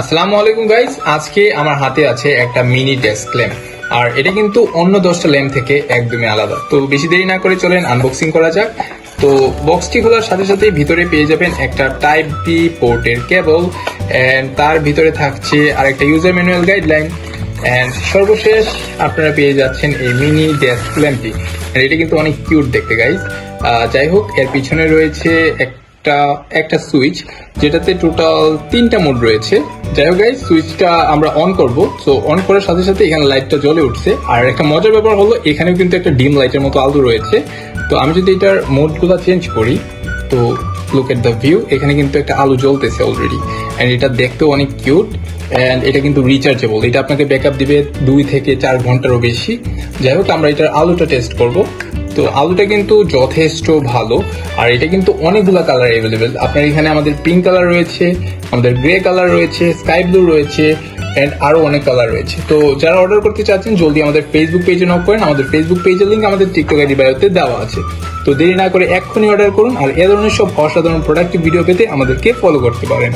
আসসালামু আলাইকুম গাইস, আজকে আমার হাতে আছে একটা মিনি ডেস্ক ল্যাম্প। আর এটা কিন্তু অন্য 10টা ল্যাম্প থেকে একদমই আলাদা। তো বেশি দেরি না করে চলেন আনবক্সিং করা যাক। তো বক্সটি খোলার সাথে সাথে ভিতরে পেয়ে যাবেন একটা টাইপ বি পোর্টের কেবল, এন্ড তার ভিতরে থাকছে আরেকটা ইউজার ম্যানুয়াল গাইডলাইন, এন্ড সর্বশেষ আপনারা পেয়ে যাচ্ছেন এই মিনি ডেস্ক ল্যাম্পটি। এটা কিন্তু অনেক কিউট দেখতে গাইস। যাই হোক, এর পিছনে রয়েছে একটা সুইচ, যেটাতে টোটাল 3টা মোড রয়েছে। যাই হোক গাইস, সুইচটা আমরা অন করব। সো অন করার সাথে সাথে এখানে লাইটটা জ্বলে উঠছে। আর একটা মজার ব্যাপার হলো, এখানেও কিন্তু একটা ডিম লাইটের মতো আলো রয়েছে। তো আমি যদি এটার মোডগুলো চেঞ্জ করি, তো লুক এট দ্য ভিউ, এখানে কিন্তু একটা আলো জ্বলতেছে অলরেডি, এন্ড এটা দেখতেও অনেক কিউট। এন্ড এটা কিন্তু রিচার্জেবল, এটা আপনাকে ব্যাকআপ দিবে 2 থেকে 4 ঘন্টারও বেশি। যাই হোক, আমরা এটার আলোটা টেস্ট করব। তো আলুটা কিন্তু যথেষ্ট ভালো, আর এটা কিন্তু অনেকগুলো কালার অ্যাভেলেবেল। আপনার এখানে আমাদের পিঙ্ক কালার রয়েছে, আমাদের গ্রে কালার রয়েছে, স্কাই ব্লু রয়েছে, এন্ড আরো অনেক কালার রয়েছে। তো যারা অর্ডার করতে চাচ্ছেন, জলদি আমাদের ফেসবুক পেজে নক করেন। আমাদের ফেসবুক পেজের লিঙ্ক আমাদের টিকটক আইডি বায়োতে দেওয়া আছে। তো দেরি না করে এক্ষুনি অর্ডার করুন। আর এ ধরনের সব অসাধারণ প্রোডাক্টিভ ভিডিও পেতে আমাদেরকে ফলো করতে পারেন।